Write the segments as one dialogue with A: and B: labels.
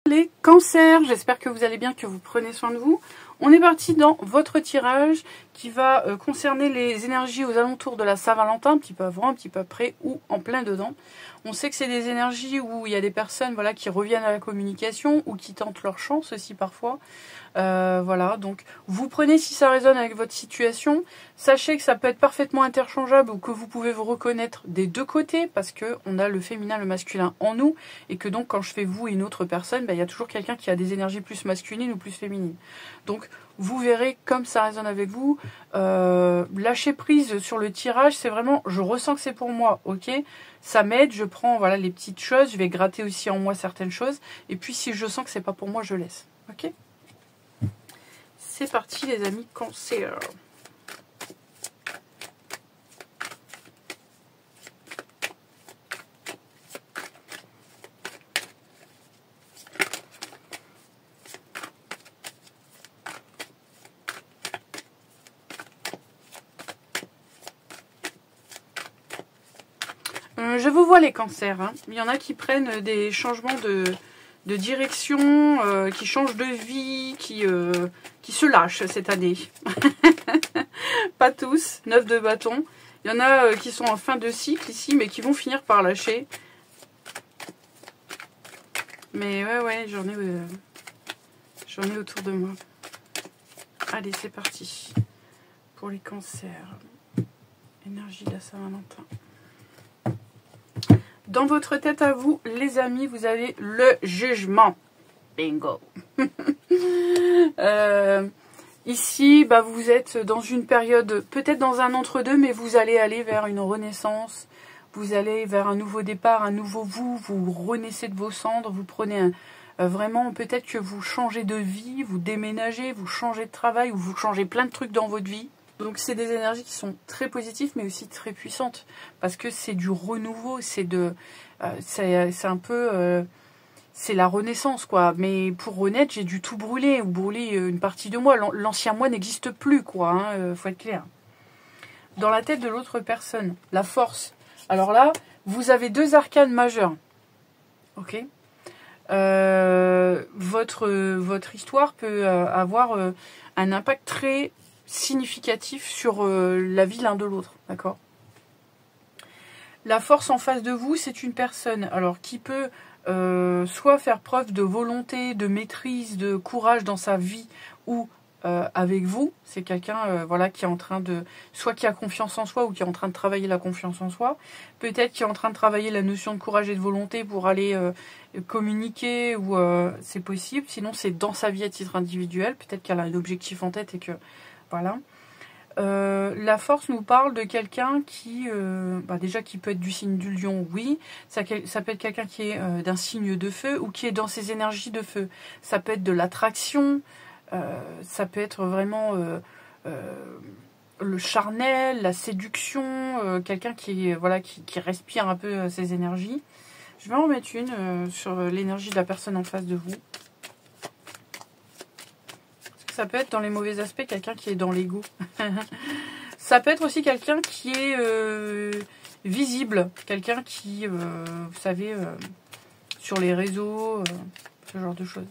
A: Les cancers, j'espère que vous allez bien, que vous prenez soin de vous. On est parti dans votre tirage qui va concerner les énergies aux alentours de la Saint-Valentin, un petit peu avant, un petit peu après ou en plein dedans. On sait que c'est des énergies où il y a des personnes voilà, qui reviennent à la communication ou qui tentent leur chance aussi parfois. Voilà, donc vous prenez si ça résonne avec votre situation. Sachez que ça peut être parfaitement interchangeable ou que vous pouvez vous reconnaître des deux côtés parce que on a le féminin, le masculin en nous et que donc quand je fais vous et une autre personne, il y a toujours quelqu'un qui a des énergies plus masculines ou plus féminines. Donc vous verrez comme ça résonne avec vous. Lâcher prise sur le tirage, c'est vraiment, je ressens que c'est pour moi, ok. Ça m'aide, je prends voilà les petites choses, je vais gratter aussi en moi certaines choses. Et puis si je sens que c'est pas pour moi, je laisse, ok. C'est parti les amis cancer. Je vous vois les cancers. Hein. Il y en a qui prennent des changements de direction, qui changent de vie, qui se lâchent cette année. Pas tous, 9 de bâton. Il y en a qui sont en fin de cycle ici, mais qui vont finir par lâcher. Mais ouais, j'en ai autour de moi. Allez, c'est parti. Pour les cancers. Énergie de la Saint-Valentin. Dans votre tête à vous, les amis, vous avez le jugement. Bingo. Ici, vous êtes dans une période, peut-être dans un entre-deux, mais vous allez aller vers une renaissance. Vous allez vers un nouveau départ, un nouveau vous. Vous renaissez de vos cendres. Vous prenez vraiment, peut-être que vous changez de vie, vous déménagez, vous changez de travail ou vous changez plein de trucs dans votre vie. Donc c'est des énergies qui sont très positives mais aussi très puissantes parce que c'est du renouveau, c'est un peu c'est la renaissance quoi. Mais pour renaître, j'ai dû tout brûler ou brûler une partie de moi. L'ancien moi n'existe plus quoi, hein, faut être clair. Dans la tête de l'autre personne, la force. Alors là, vous avez deux arcanes majeurs. OK. Votre histoire peut avoir un impact très significatif sur la vie l'un de l'autre, d'accord. La force en face de vous, c'est une personne alors qui peut soit faire preuve de volonté, de maîtrise, de courage dans sa vie ou avec vous, c'est quelqu'un voilà, qui est en train de, soit qui a confiance en soi ou qui est en train de travailler la confiance en soi, peut-être qui est en train de travailler la notion de courage et de volonté pour aller communiquer ou c'est possible, sinon c'est dans sa vie à titre individuel, peut-être qu'elle a un objectif en tête et que voilà. La force nous parle de quelqu'un qui, déjà qui peut être du signe du lion, oui. Ça peut être quelqu'un qui est d'un signe de feu ou qui est dans ses énergies de feu. Ça peut être de l'attraction, ça peut être vraiment le charnel, la séduction, quelqu'un qui, voilà, qui respire un peu ses énergies. Je vais en mettre une sur l'énergie de la personne en face de vous. Ça peut être dans les mauvais aspects quelqu'un qui est dans l'ego. Ça peut être aussi quelqu'un qui est visible. Quelqu'un qui, vous savez, sur les réseaux, ce genre de choses.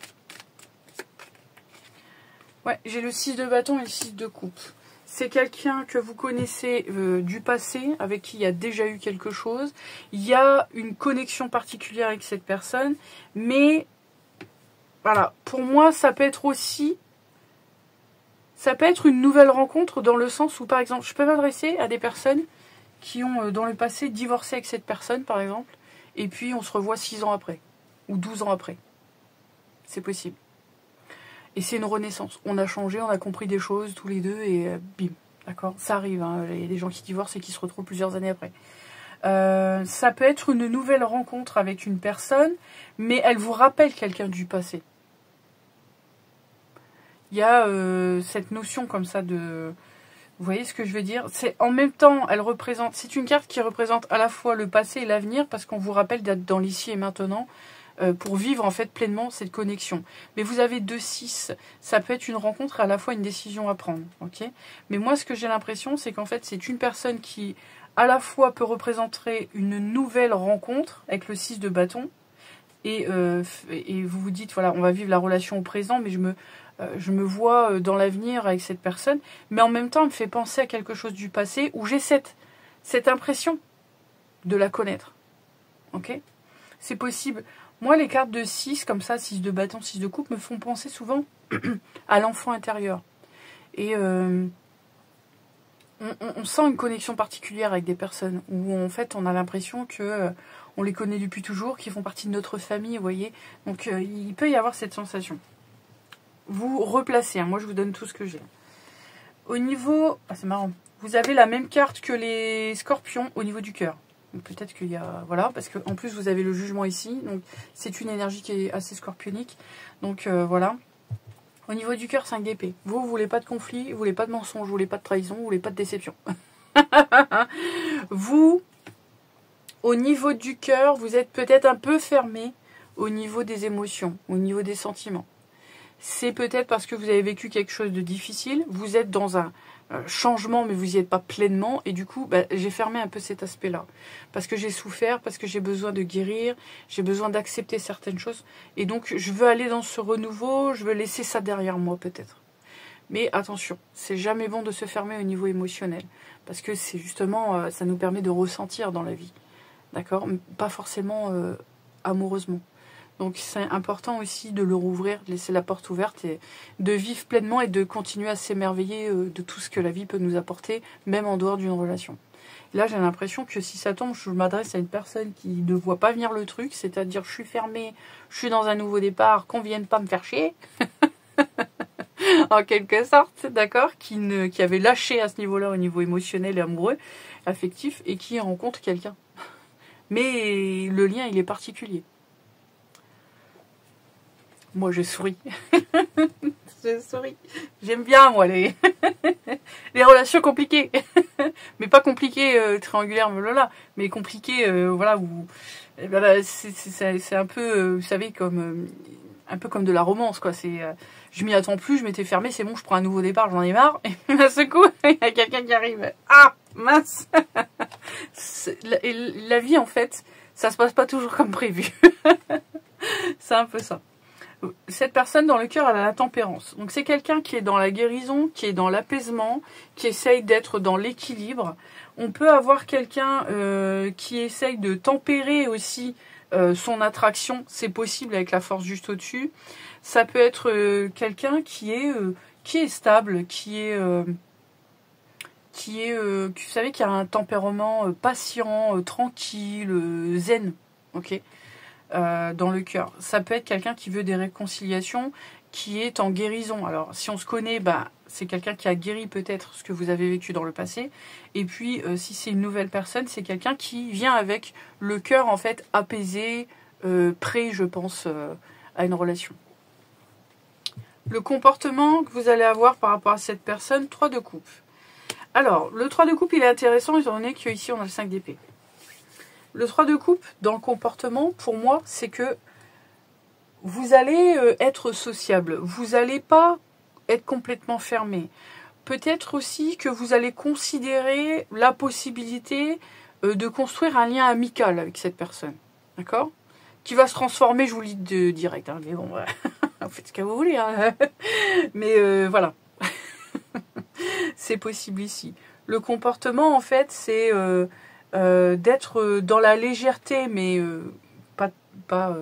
A: Ouais, j'ai le 6 de bâton et le 6 de coupe. C'est quelqu'un que vous connaissez du passé, avec qui il y a déjà eu quelque chose. Il y a une connexion particulière avec cette personne. Mais, voilà, pour moi, ça peut être aussi... Ça peut être une nouvelle rencontre dans le sens où, par exemple, je peux m'adresser à des personnes qui ont, dans le passé, divorcé avec cette personne, par exemple, et puis on se revoit 6 ans après, ou 12 ans après. C'est possible. Et c'est une renaissance. On a changé, on a compris des choses, tous les deux, et bim, d'accord. Ça arrive, hein. Il y a des gens qui divorcent et qui se retrouvent plusieurs années après. Ça peut être une nouvelle rencontre avec une personne, mais elle vous rappelle quelqu'un du passé. Il y a cette notion comme ça de... Vous voyez ce que je veux dire? C'est en même temps, elle représente... C'est une carte qui représente à la fois le passé et l'avenir parce qu'on vous rappelle d'être dans l'ici et maintenant pour vivre en fait pleinement cette connexion. Mais vous avez 2-6. Ça peut être une rencontre et à la fois une décision à prendre. Ok. Mais moi, ce que j'ai l'impression, c'est qu'en fait, c'est une personne qui à la fois peut représenter une nouvelle rencontre avec le 6 de bâton et vous vous dites, voilà, on va vivre la relation au présent, mais je me vois dans l'avenir avec cette personne. Mais en même temps, elle me fait penser à quelque chose du passé où j'ai cette impression de la connaître. Ok? C'est possible. Moi, les cartes de 6, comme ça, 6 de bâton, 6 de coupe, me font penser souvent à l'enfant intérieur. Et on sent une connexion particulière avec des personnes où en fait on a l'impression que on les connaît depuis toujours, qu'ils font partie de notre famille, vous voyez. Donc il peut y avoir cette sensation. Vous replacez, hein, moi je vous donne tout ce que j'ai. Au niveau... Ah c'est marrant. Vous avez la même carte que les scorpions au niveau du cœur. Peut-être qu'il y a... Voilà, parce qu'en plus vous avez le jugement ici. Donc c'est une énergie qui est assez scorpionique. Donc voilà. Au niveau du cœur, 5 d'épée. Vous voulez pas de conflit, vous voulez pas de mensonge, vous voulez pas de trahison, vous voulez pas de déception. Vous, au niveau du cœur, vous êtes peut-être un peu fermé au niveau des émotions, au niveau des sentiments. C'est peut-être parce que vous avez vécu quelque chose de difficile, vous êtes dans un changement, mais vous n'y êtes pas pleinement, et du coup, j'ai fermé un peu cet aspect-là. Parce que j'ai souffert, parce que j'ai besoin de guérir, j'ai besoin d'accepter certaines choses, et donc je veux aller dans ce renouveau, je veux laisser ça derrière moi peut-être. Mais attention, c'est jamais bon de se fermer au niveau émotionnel, parce que c'est justement, ça nous permet de ressentir dans la vie, d'accord? Pas forcément amoureusement. Donc c'est important aussi de le rouvrir, de laisser la porte ouverte et de vivre pleinement et de continuer à s'émerveiller de tout ce que la vie peut nous apporter, même en dehors d'une relation. Et là j'ai l'impression que si ça tombe, je m'adresse à une personne qui ne voit pas venir le truc, c'est-à-dire je suis fermée, je suis dans un nouveau départ, qu'on vienne pas me faire chier, en quelque sorte, d'accord, qui avait lâché à ce niveau-là, au niveau émotionnel et amoureux, affectif, et qui rencontre quelqu'un. Mais le lien il est particulier. Moi, je souris. Je souris. J'aime bien, moi, les relations compliquées. Mais pas compliquées, triangulaires, voilà. Mais compliquées, voilà, où... Voilà, c'est un peu, vous savez, comme... un peu comme de la romance, quoi. C'est, je m'y attends plus, je m'étais fermée, c'est bon, je prends un nouveau départ, j'en ai marre. Et d'un seul coup, il y a quelqu'un qui arrive. Ah, mince. La vie, en fait, ça se passe pas toujours comme prévu. C'est un peu ça. Cette personne dans le cœur, elle a la tempérance. Donc c'est quelqu'un qui est dans la guérison, qui est dans l'apaisement, qui essaye d'être dans l'équilibre. On peut avoir quelqu'un qui essaye de tempérer aussi son attraction. C'est possible avec la force juste au-dessus. Ça peut être quelqu'un qui est stable, vous savez, qui a un tempérament patient, tranquille, zen. Ok. Dans le cœur. Ça peut être quelqu'un qui veut des réconciliations, qui est en guérison. Alors, si on se connaît, c'est quelqu'un qui a guéri peut-être ce que vous avez vécu dans le passé. Et puis, si c'est une nouvelle personne, c'est quelqu'un qui vient avec le cœur, en fait, apaisé, prêt, je pense, à une relation. Le comportement que vous allez avoir par rapport à cette personne, 3 de coupe. Alors, le 3 de coupe, il est intéressant, étant donné qu'ici, on a le 5 d'épée. Le 3 de coupe, dans le comportement, pour moi, c'est que vous allez être sociable. Vous n'allez pas être complètement fermé. Peut-être aussi que vous allez considérer la possibilité de construire un lien amical avec cette personne. D'accord? Qui va se transformer, je vous le dis direct. Hein, mais bon, faites ce que vous voulez. Hein. Mais voilà. C'est possible ici. Le comportement, en fait, c'est... d'être dans la légèreté, mais pas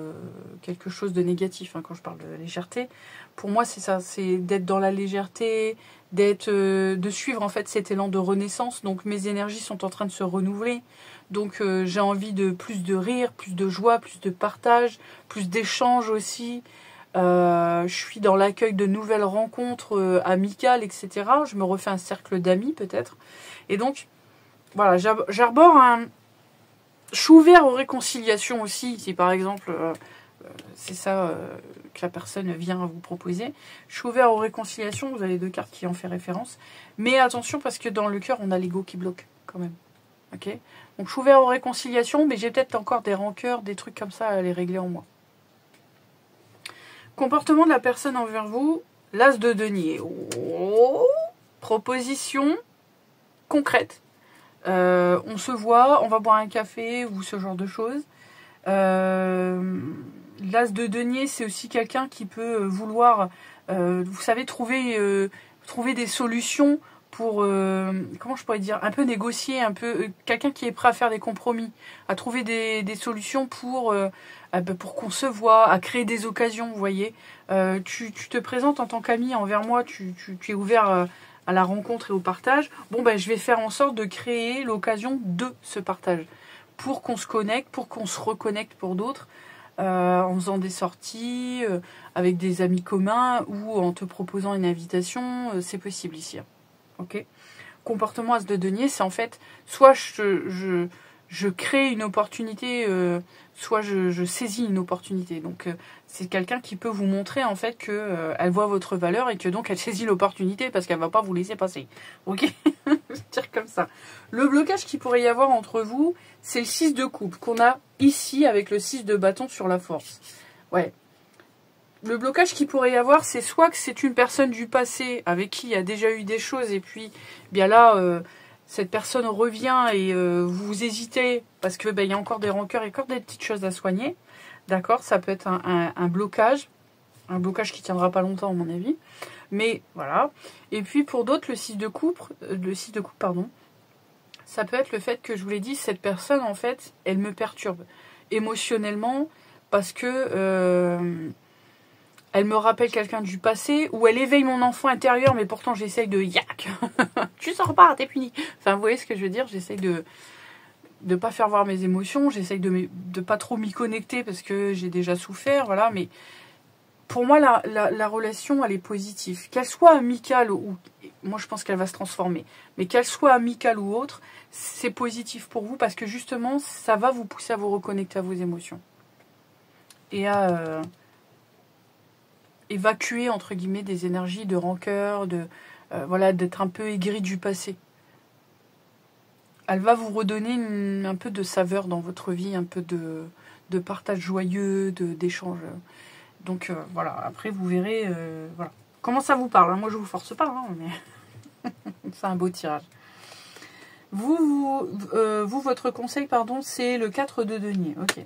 A: quelque chose de négatif, hein, quand je parle de légèreté. Pour moi, c'est ça, c'est d'être dans la légèreté, de suivre en fait cet élan de renaissance. Donc mes énergies sont en train de se renouveler. Donc j'ai envie de plus de rire, plus de joie, plus de partage, plus d'échanges aussi. Je suis dans l'accueil de nouvelles rencontres amicales, etc. Je me refais un cercle d'amis peut-être. Et donc, voilà, j'arbore un... Je suis ouvert aux réconciliations aussi, si par exemple, c'est ça que la personne vient vous proposer. Je suis ouvert aux réconciliations, vous avez 2 cartes qui en font référence. Mais attention, parce que dans le cœur, on a l'ego qui bloque, quand même. Ok? Donc je suis ouvert aux réconciliations, mais j'ai peut-être encore des rancœurs, des trucs comme ça à les régler en moi. Comportement de la personne envers vous, l'as de denier. Oh, proposition concrète. On se voit, on va boire un café ou ce genre de choses. l'as de denier, c'est aussi quelqu'un qui peut vouloir, vous savez, trouver des solutions pour, comment je pourrais dire, un peu négocier, un peu quelqu'un qui est prêt à faire des compromis, à trouver des solutions pour qu'on se voit, à créer des occasions, vous voyez. Tu te présentes en tant qu'ami envers moi, tu es ouvert à la rencontre et au partage. Bon, ben, je vais faire en sorte de créer l'occasion de ce partage pour qu'on se connecte, pour qu'on se reconnecte pour d'autres, en faisant des sorties, avec des amis communs ou en te proposant une invitation, c'est possible ici. Ok. Comportement as de denier, c'est en fait soit je crée une opportunité, soit je saisis une opportunité. Donc c'est quelqu'un qui peut vous montrer en fait que elle voit votre valeur et que donc elle saisit l'opportunité parce qu'elle va pas vous laisser passer. Ok. Je dire comme ça. Le blocage qu'il pourrait y avoir entre vous, c'est le 6 de coupe qu'on a ici avec le 6 de bâton sur la force. Ouais. Le blocage qu'il pourrait y avoir, c'est soit que c'est une personne du passé avec qui il y a déjà eu des choses et puis bien là, cette personne revient et vous hésitez parce que il y a encore des rancœurs et encore des petites choses à soigner. D'accord, ça peut être un blocage qui tiendra pas longtemps à mon avis. Mais voilà. Et puis pour d'autres, le 6 de coupe, pardon, ça peut être le fait que je vous l'ai dit, cette personne en fait, elle me perturbe émotionnellement parce que elle me rappelle quelqu'un du passé, ou elle éveille mon enfant intérieur, mais pourtant j'essaye de yak. Tu sors pas, t'es puni. Enfin, vous voyez ce que je veux dire? J'essaye de pas faire voir mes émotions, j'essaye de pas trop m'y connecter parce que j'ai déjà souffert, voilà. Mais pour moi, la relation, elle est positive. Qu'elle soit amicale ou... Moi, je pense qu'elle va se transformer. Mais qu'elle soit amicale ou autre, c'est positif pour vous parce que justement, ça va vous pousser à vous reconnecter à vos émotions. Et à... évacuer entre guillemets des énergies de rancœur, voilà, d'être un peu aigri du passé. Elle va vous redonner un peu de saveur dans votre vie, un peu de partage joyeux, d'échange. Donc voilà, après vous verrez voilà. Comment ça vous parle, hein. Moi je vous force pas, hein, mais c'est un beau tirage. Vous, votre conseil, pardon, c'est le 4 de denier. Ok.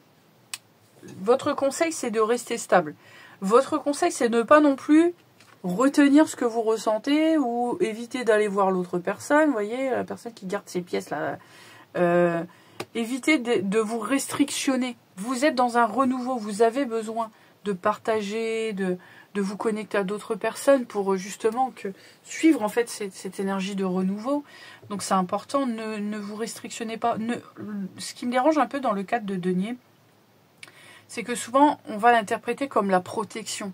A: Votre conseil, c'est de rester stable. Votre conseil, c'est de ne pas non plus retenir ce que vous ressentez ou éviter d'aller voir l'autre personne. Vous voyez, la personne qui garde ses pièces là. Évitez de vous restrictionner. Vous êtes dans un renouveau. Vous avez besoin de partager, de vous connecter à d'autres personnes pour justement suivre en fait cette énergie de renouveau. Donc c'est important. Ne vous restrictionnez pas. Ce qui me dérange un peu dans le cadre de denier, c'est que souvent, on va l'interpréter comme la protection.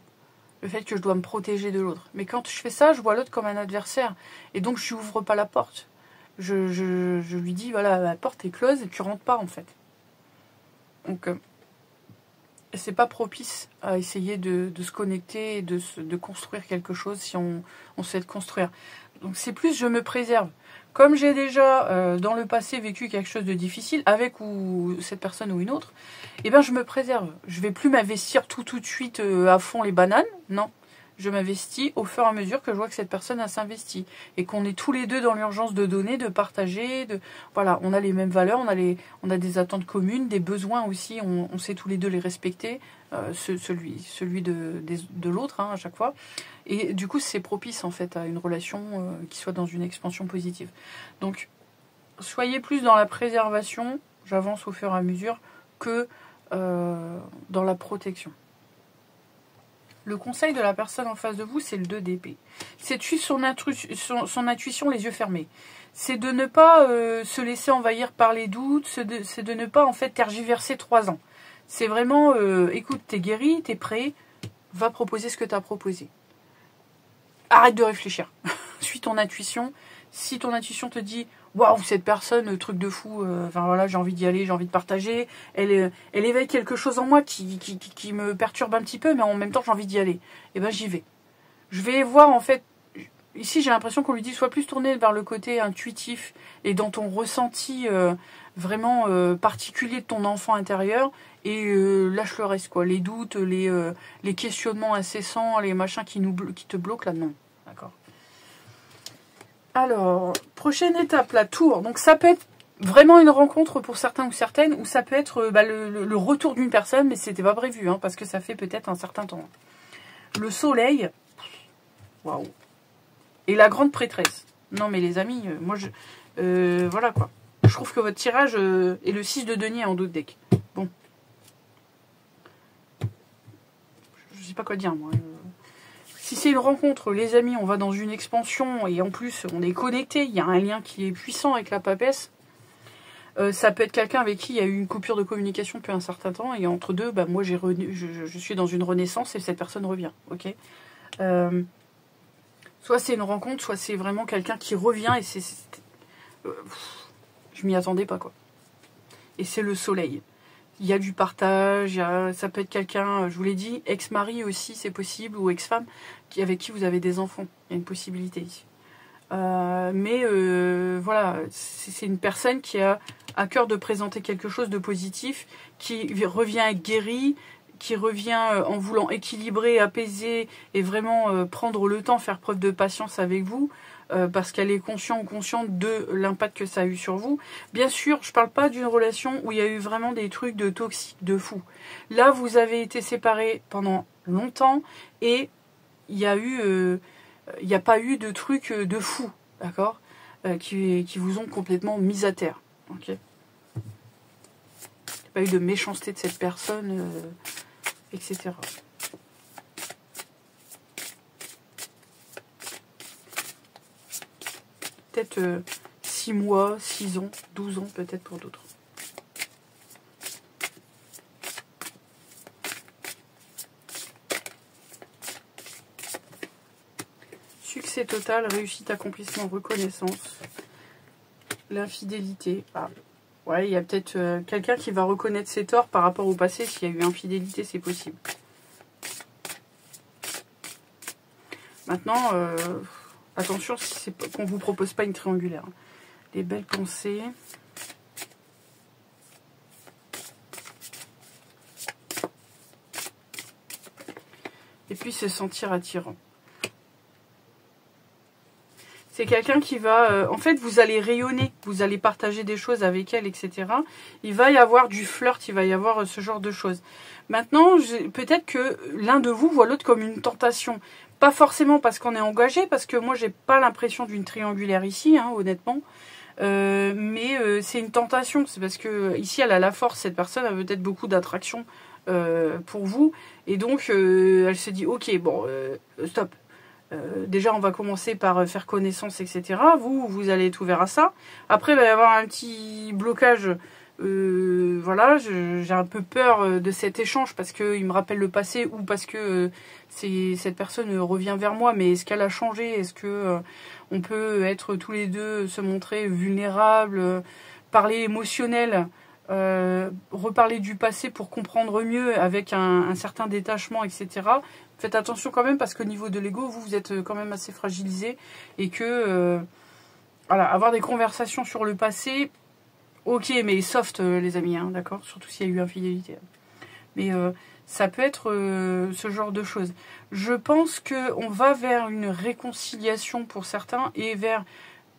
A: Le fait que je dois me protéger de l'autre. Mais quand je fais ça, je vois l'autre comme un adversaire. Et donc, je n'ouvre pas la porte. Je lui dis, voilà, la porte est close et tu rentres pas, en fait. Donc, c'est pas propice à essayer de se connecter et de construire quelque chose si on souhaite construire. Donc, c'est plus, je me préserve. Comme j'ai déjà, dans le passé, vécu quelque chose de difficile, avec ou cette personne ou une autre, eh ben, je me préserve. Je vais plus m'investir tout de suite à fond les bananes. Non. Je m'investis au fur et à mesure que je vois que cette personne a s'investi. Et qu'on est tous les deux dans l'urgence de donner, de partager. Voilà, on a les mêmes valeurs, on a des attentes communes, des besoins aussi, on sait tous les deux les respecter. Celui de l'autre, hein, à chaque fois. Et du coup, c'est propice en fait à une relation qui soit dans une expansion positive. Donc, soyez plus dans la préservation, j'avance au fur et à mesure, que dans la protection. Le conseil de la personne en face de vous, c'est le 2 d'épée. C'est de suivre son intuition les yeux fermés. C'est de ne pas se laisser envahir par les doutes, c'est de ne pas en fait tergiverser 3 ans. C'est vraiment, écoute, t'es guéri, t'es prêt, va proposer ce que t'as proposé. Arrête de réfléchir. Suis ton intuition. Si ton intuition te dit, waouh, cette personne, truc de fou, enfin voilà, j'ai envie d'y aller, j'ai envie de partager, elle éveille quelque chose en moi qui me perturbe un petit peu, mais en même temps j'ai envie d'y aller. Et ben j'y vais. Je vais voir en fait. Ici, j'ai l'impression qu'on lui dit sois plus tourné vers le côté intuitif et dans ton ressenti vraiment particulier de ton enfant intérieur et lâche le reste, quoi. Les doutes, les questionnements incessants, les machins qui te bloquent, là, non. D'accord. Alors, prochaine étape, la tour. Donc ça peut être vraiment une rencontre pour certains ou certaines, ou ça peut être le retour d'une personne, mais c'était pas prévu, hein, parce que ça fait peut-être un certain temps. Le soleil, waouh. Et la grande prêtresse. Non mais les amis, moi je... voilà quoi. Je trouve que votre tirage est le 6 de denier en dos de deck. Bon. Je sais pas quoi dire moi. Si c'est une rencontre, les amis, on va dans une expansion et en plus on est connecté, il y a un lien qui est puissant avec la papesse. Ça peut être quelqu'un avec qui il y a eu une coupure de communication depuis un certain temps et entre deux, bah, moi je suis dans une renaissance et cette personne revient. Ok. Soit c'est une rencontre, soit c'est vraiment quelqu'un qui revient et je m'y attendais pas quoi. Et c'est le soleil. Il y a du partage, ça peut être quelqu'un, je vous l'ai dit, ex-mari aussi c'est possible, ou ex-femme, avec qui vous avez des enfants. Il y a une possibilité ici. Voilà, c'est une personne qui a à cœur de présenter quelque chose de positif, qui revient guéri, qui revient en voulant équilibrer, apaiser et vraiment prendre le temps, faire preuve de patience avec vous. Parce qu'elle est consciente ou consciente de l'impact que ça a eu sur vous. Bien sûr, je parle pas d'une relation où il y a eu vraiment des trucs de toxiques, de fous. Là, vous avez été séparés pendant longtemps et il y a eu, il n'y a pas eu de trucs de fous, d'accord, qui vous ont complètement mis à terre. Ok. Il n'y a pas eu de méchanceté de cette personne, etc. Peut-être 6 mois, 6 ans, 12 ans peut-être pour d'autres. Succès total, réussite, accomplissement, reconnaissance. L'infidélité. Ah, ouais, il y a peut-être quelqu'un qui va reconnaître ses torts par rapport au passé. S'il y a eu infidélité, c'est possible. Maintenant... attention, qu'on ne vous propose pas une triangulaire. Les belles pensées. Et puis se sentir attirant. C'est quelqu'un qui va... en fait, vous allez rayonner. Vous allez partager des choses avec elle, etc. Il va y avoir du flirt, il va y avoir ce genre de choses. Maintenant, peut-être que l'un de vous voit l'autre comme une tentation. Pas forcément parce qu'on est engagé, parce que moi j'ai pas l'impression d'une triangulaire ici, hein, honnêtement. Mais c'est une tentation, c'est parce que ici elle a la force, cette personne a peut-être beaucoup d'attraction pour vous, et donc elle se dit ok bon stop. Déjà on va commencer par faire connaissance, etc. Vous allez être ouvert à ça. Après il va y avoir un petit blocage. Voilà, j'ai un peu peur de cet échange parce qu'il me rappelle le passé ou parce que cette personne revient vers moi. Mais est-ce qu'elle a changé? Est-ce que on peut être tous les deux, se montrer vulnérables, parler émotionnel, reparler du passé pour comprendre mieux avec un certain détachement, etc. Faites attention quand même parce qu'au niveau de l'ego, vous êtes quand même assez fragilisé et que voilà, avoir des conversations sur le passé. Ok, mais soft, les amis, hein, d'accord? Surtout s'il y a eu infidélité. Mais ça peut être ce genre de choses. Je pense qu'on va vers une réconciliation pour certains et vers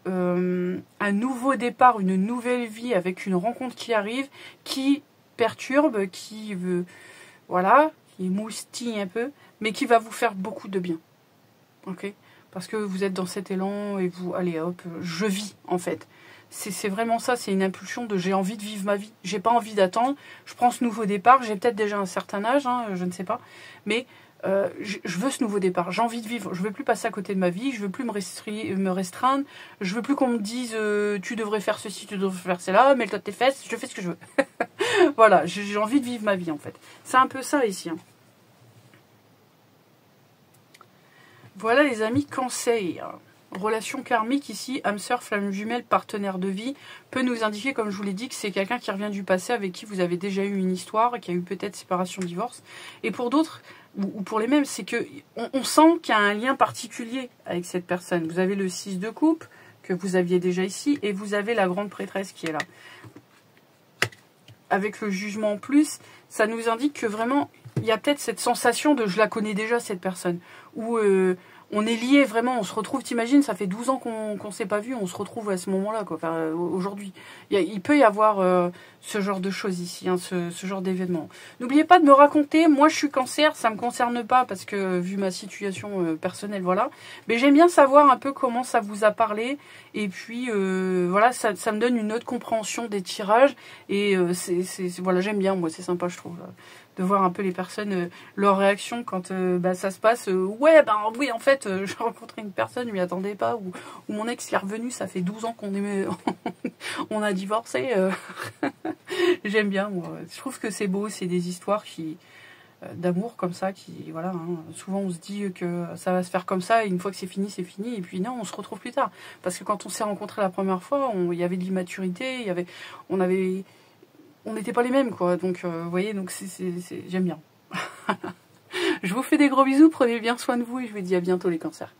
A: un nouveau départ, une nouvelle vie avec une rencontre qui arrive, qui perturbe, qui veut, voilà, qui moustille un peu, mais qui va vous faire beaucoup de bien. Ok? Parce que vous êtes dans cet élan et vous, allez hop, je vis en fait. C'est vraiment ça, c'est une impulsion de j'ai envie de vivre ma vie. J'ai pas envie d'attendre, je prends ce nouveau départ, j'ai peut-être déjà un certain âge, hein, je ne sais pas, mais je veux ce nouveau départ, j'ai envie de vivre, je veux plus passer à côté de ma vie, je veux plus me restreindre, je veux plus qu'on me dise tu devrais faire ceci, tu devrais faire cela, mets-toi tes fesses, je fais ce que je veux. Voilà, j'ai envie de vivre ma vie en fait. C'est un peu ça ici. Hein. Voilà les amis, Cancer. Relation karmique ici, âme sœur, flamme jumelle, partenaire de vie, peut nous indiquer, comme je vous l'ai dit, que c'est quelqu'un qui revient du passé avec qui vous avez déjà eu une histoire, qui a eu peut-être séparation, divorce. Et pour d'autres, ou pour les mêmes, c'est que on sent qu'il y a un lien particulier avec cette personne. Vous avez le 6 de coupe, que vous aviez déjà ici, et vous avez la grande prêtresse qui est là. Avec le jugement en plus, ça nous indique que vraiment, il y a peut-être cette sensation de je la connais déjà, cette personne. Ou on est liés vraiment, on se retrouve, t'imagines, ça fait 12 ans qu'on s'est pas vu, on se retrouve à ce moment-là, quoi. Enfin, aujourd'hui. Il peut y avoir ce genre de choses ici, hein, ce genre d'événement. N'oubliez pas de me raconter, moi je suis cancer, ça me concerne pas parce que vu ma situation personnelle, voilà. Mais j'aime bien savoir un peu comment ça vous a parlé. Et puis voilà, ça me donne une autre compréhension des tirages. Et voilà, j'aime bien, moi, c'est sympa, je trouve. De voir un peu les personnes, leurs réactions quand ça se passe. Ouais, oui, en fait, j'ai rencontré une personne, je m'y attendais pas, ou mon ex il est revenu, ça fait 12 ans qu'on aimait, on a divorcé. J'aime bien, moi. Je trouve que c'est beau, c'est des histoires d'amour comme ça, qui, voilà, hein. Souvent on se dit que ça va se faire comme ça, et une fois que c'est fini, et puis non, on se retrouve plus tard. Parce que quand on s'est rencontrés la première fois, il y avait de l'immaturité, on n'était pas les mêmes, quoi. Donc, vous voyez, donc j'aime bien. Je vous fais des gros bisous, prenez bien soin de vous et je vous dis à bientôt les cancers.